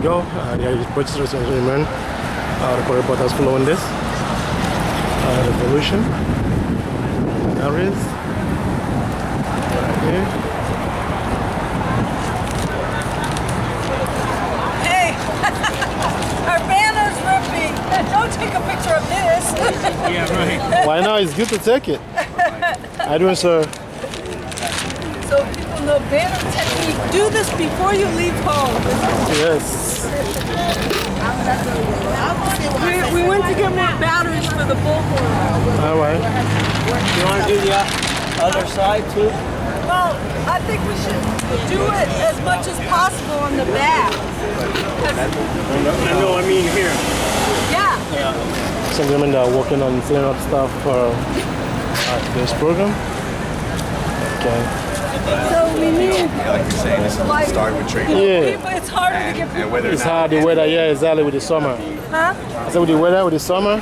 go. There is protesters and women. The reporters following this. Revolution. There is. Right here. Hey! Our banner's ripping! Don't take a picture of this! Yeah, right. Why not? It's good to take it. I do, sir. So people know banner technique. Do this before you leave home. Yes. We went to get more batteries for the bullhorn. All right. You want to do the other side too? Well, I think we should do it as much as possible on the back. No, I mean here. Yeah. Some women that are working on filling up stuff for this program. Okay. So we need, Like you're saying, this like, start with Trayvon. Yeah. it's harder to get And people. whether or It's not hard, the weather, yeah, exactly, with the summer. Huh? I said with the weather, with the summer,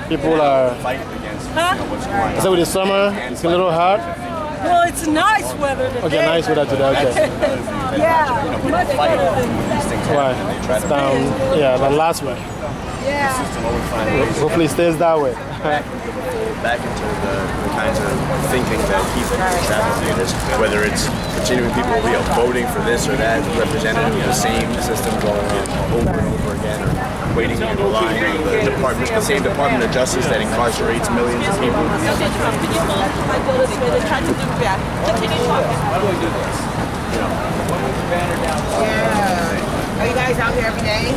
people are, fight against Huh? what's going I on. said with the summer, it's a little hard. Well, it's nice weather today. Okay, nice weather today, okay. Yeah, much better than, Right, it's down, yeah, than last week. yeah. Always find ways Hopefully it stays that way. back into the kinds of thinking that keep people trapped in this, whether it's continuing people voting for this or that representative in the same system going on over and over again, or waiting in the line of the same Department of Justice that incarcerates millions of people. Yeah. Are you guys out here every day?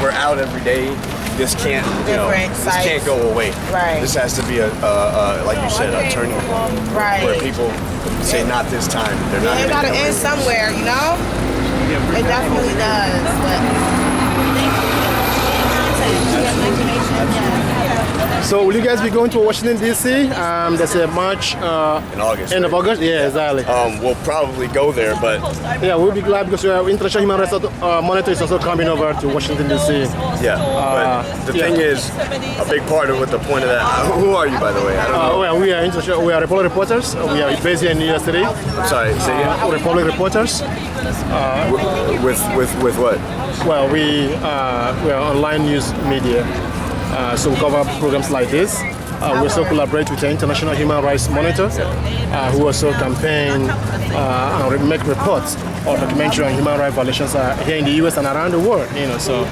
We're out every day. This can't, Different this can't go away. Right. This has to be like you said, a turning point Right. where people say, "Not this time." They're not. It gotta end somewhere, you know? It definitely does. So will you guys be going to Washington, D.C.? There's a march in August. end of right? August? Yeah, exactly. We'll probably go there, but Yeah, we'll be glad because our International Human Rights Monitor is also coming over to Washington, D.C. yeah. But the yeah. thing is, a big part of what the point of that. Who are you, by the way? I don't know. Well, we are Republic reporters. We are based here in New York City. I'm sorry. Say again. Republic reporters. With what? Well, we are online news media. So we cover programs like this. We also collaborate with the International Human Rights Monitor, who also campaign and make reports or documentary on human rights violations here in the U.S. and around the world. So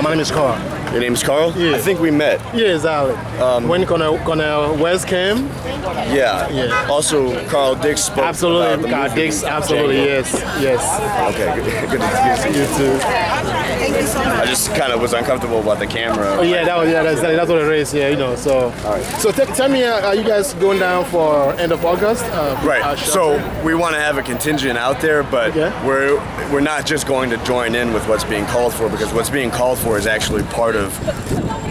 my name is Carl. Your name's Carl? Yeah. I think we met. Yeah, exactly. When Cornel West came, Yeah. Yeah. Also, Carl Dix spoke absolutely, about the Carl movie Dix, absolutely, Django. yes. Okay, good to see you. You too. Thank you so much. I just kind of was uncomfortable about the camera. Oh yeah, that's what it is. Yeah, So, so tell me, are you guys going down for end of August? Right. So we want to have a contingent out there, but Okay. we're not just going to join in with what's being called for, because what's being called for is actually part of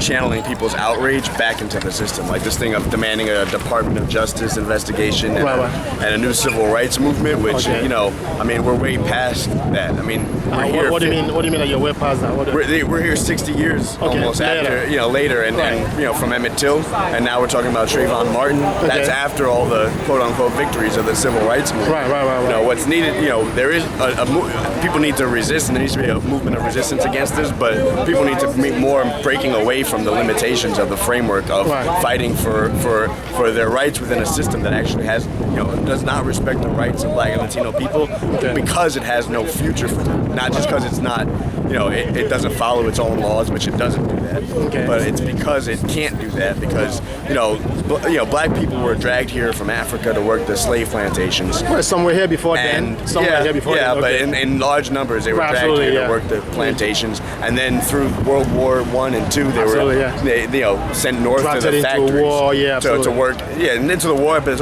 channeling people's outrage back into the system, like this thing of demanding a Department of Justice investigation and, and a new civil rights movement, which I mean, we're way past that. I mean, we're here. What do you mean? What do you mean that you're way past that? We're here 60 years almost later. after, later, and from Emmett Till, and now we're talking about Trayvon Martin. That's after all the quote-unquote victories of the civil rights movement. Right. What's needed, there is people need to resist, and there needs to be a movement of resistance against this, but people need to be more breaking away from the limitations of the framework of fighting for their rights within a system that actually has, does not respect the rights of Black and Latino people because it has no future for them. Not just because it's not, it doesn't follow its own laws, which it doesn't do that. But it's because it can't do that because, Black people were dragged here from Africa to work the slave plantations. Well, some were here before then. Some were here before then. But in large numbers they were dragged here to work the plantations, and then through World War I and II they were sent north to the factories war, to work, and into the war, but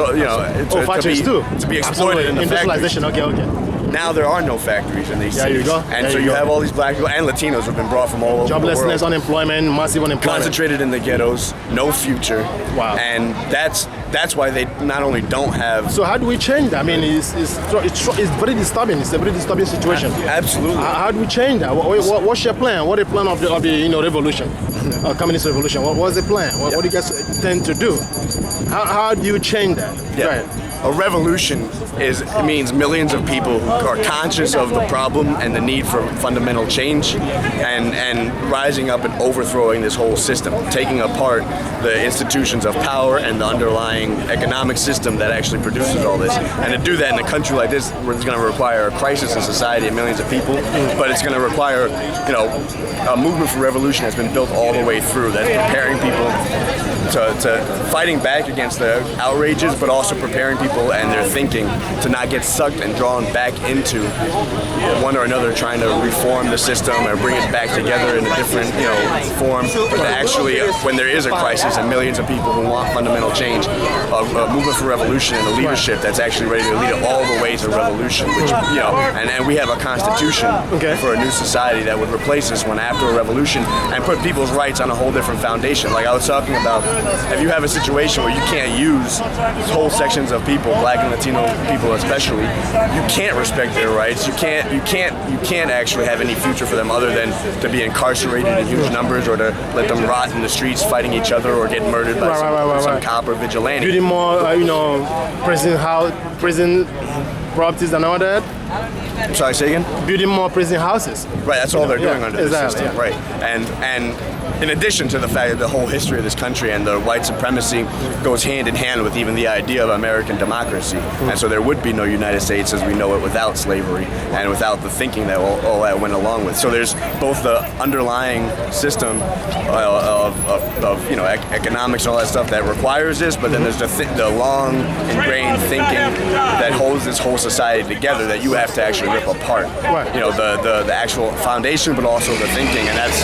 factories too, to be exploited in the factories. Okay. Now there are no factories in these cities. You go. And so you have all these Black people and Latinos who've been brought from all over the world. Joblessness, unemployment, massive unemployment. Concentrated in the ghettos, no future. Wow. And that's why they not only don't have... So how do we change that? I mean, it's very disturbing. It's a very disturbing situation. Absolutely. How do we change that? What's your plan? What is the plan of the revolution, communist revolution? What's the plan? What do you guys tend to do? How do you change that? Yeah. Right. a revolution means millions of people who are conscious of the problem and the need for fundamental change, and rising up and overthrowing this whole system, taking apart the institutions of power and the underlying economic system that actually produces all this. And to do that in a country like this, where it's going to require a crisis in society and millions of people, but it's going to require, a movement for revolution has been built all the way through, that's preparing people to fighting back against the outrages, but also preparing people and their thinking to not get sucked and drawn back into one or another trying to reform the system or bring it back together in a different form, but to actually, when there is a crisis and millions of people who want fundamental change, a movement for revolution and a leadership that's actually ready to lead it all the way to revolution, which and we have a constitution for a new society that would replace this one after a revolution and put people's rights on a whole different foundation. Like I was talking about, if you have a situation where you can't use whole sections of people, Black and Latino people especially, you can't respect their rights. You can't actually have any future for them other than to be incarcerated in huge numbers or to let them rot in the streets fighting each other or get murdered by some cop or vigilante. Building more, prison properties and all that. Sorry, say again? Building more prison houses. Right, that's all they're doing under the system. Yeah. Right, and in addition to the fact that the whole history of this country and the white supremacy goes hand in hand with even the idea of American democracy. And so there would be no United States as we know it without slavery and without the thinking that all that went along with. So there's both the underlying system of economics and all that stuff that requires this, but then there's the long ingrained thinking that holds this whole society together that you have to actually rip apart. Right. The actual foundation, but also the thinking, and that's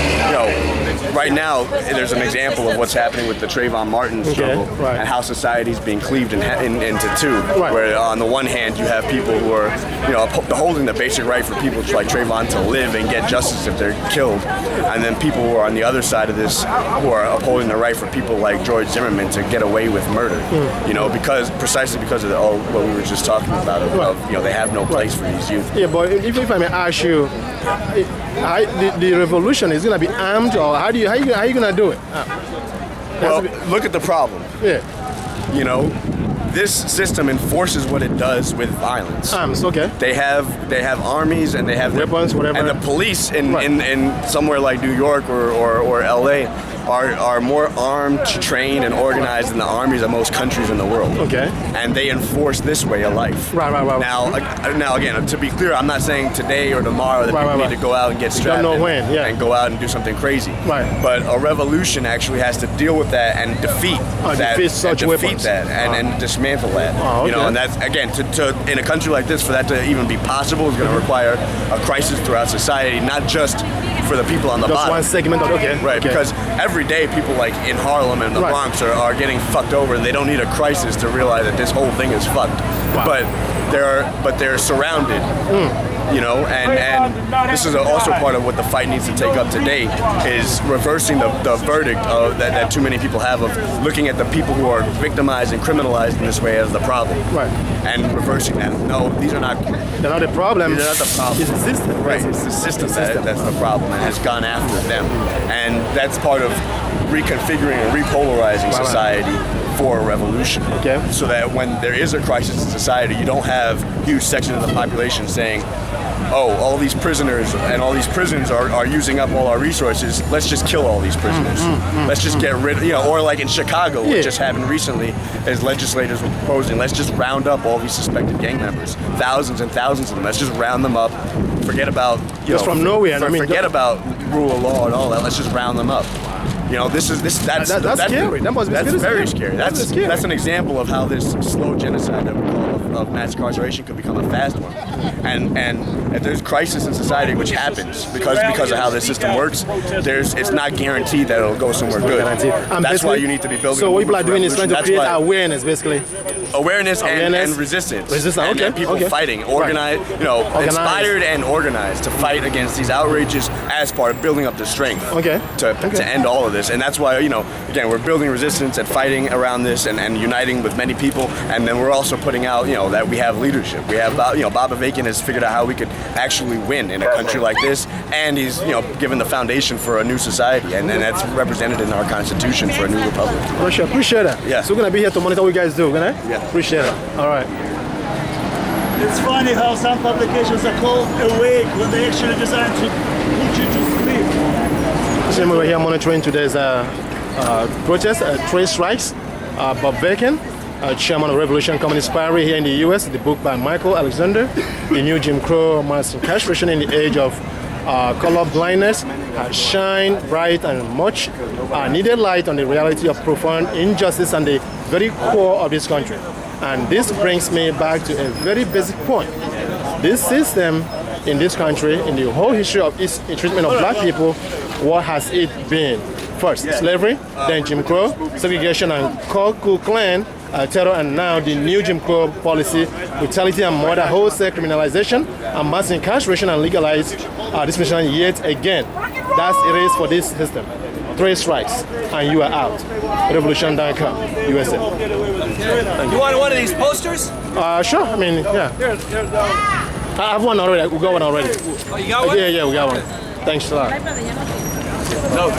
right now, there's an example of what's happening with the Trayvon Martin struggle and how society's being cleaved into two. Right. Where on the one hand, you have people who are, holding the basic right for people like Trayvon to live and get justice if they're killed, and then people who are on the other side of this who are upholding the right for people like George Zimmerman to get away with murder. Precisely because of what we were just talking about. They have no place for these youth. Yeah, but if I may ask you, the revolution is going to be armed, or how are you going to do it? Well, look at the problem. Yeah. This system enforces what it does with violence. Arms, okay. They have armies and they have weapons, whatever. And the police in somewhere like New York or LA are more armed, trained, and organized than the armies of most countries in the world. Okay. And they enforce this way of life. Right. Now again, to be clear, I'm not saying today or tomorrow that people need to go out and get strapped and go out and do something crazy. Right. But a revolution actually has to deal with that and defeat that and dismantle that. Oh, okay. And that's again to in a country like this, for that to even be possible is going to require a crisis throughout society, not just for the people on the bottom. Just one segment. Right. Because every day people like in Harlem and the Bronx are getting fucked over, and they don't need a crisis to realize that this whole thing is fucked. Wow. But they're surrounded. And this is also part of what the fight needs to take up today, is reversing the verdict that too many people have of looking at the people who are victimized and criminalized in this way as the problem. Right. And reversing that. No, they're not the problem. They're not the problem. It's the system. Right. It's the system that's the problem and has gone after them. And that's part of reconfiguring and repolarizing society for a revolution. Okay. So that when there is a crisis in society, you don't have huge sections of the population saying, all these prisoners and all these prisons are using up all our resources, let's just kill all these prisoners. Let's just get rid of, or like in Chicago, what just happened recently, is legislators were proposing, let's just round up all these suspected gang members, thousands and thousands of them, let's just round them up, forget about, from nowhere. Forget about rule of law and all that, let's just round them up. That's scary. That's very scary. That's an example of how this slow genocide that we call of mass incarceration could become a fast one. And if there's crisis in society, which happens because of how this system works, it's not guaranteed that it'll go somewhere good. That's why you need to be building. So what people are doing is trying to create awareness, basically. Awareness and resistance. And people fighting, organized, inspired and organized to fight against these outrages as part of building up the strength to end all of this. And that's why, again, we're building resistance and fighting around this and uniting with many people. And then we're also putting out, that we have leadership. We have, Bob Avakian has figured out how we could actually win in a country like this. And he's, given the foundation for a new society. And that's represented in our Constitution for a new republic. Appreciate that. Yeah. So we're going to be here to monitor what you guys do, right? Yeah. Appreciate it. All right. It's funny how some publications are called awake when they actually designed to put you to sleep. Same way we're here monitoring today's protest, trade strikes. Bob Bacon, chairman of Revolution Communist Party here in the U.S., the book by Michael Alexander, The New Jim Crow Mass Incarceration in the Age of Color Blindness, shine bright and much needed light on the reality of profound injustice and the very core of this country. And this brings me back to a very basic point. This system in this country, in the whole history of its treatment of black people, what has it been? First, slavery, then Jim Crow, segregation and Ku Klux terror, and now the new Jim Crow policy, brutality and murder, wholesale criminalization, and mass incarceration and legalized discrimination yet again. That's it is for this system. 3 strikes, and you are out. Revolution.com, USA. You want one of these posters? Sure, I mean, yeah. I have one already, we got one already. Oh, you got one? Yeah, we got one. Thanks a lot. No.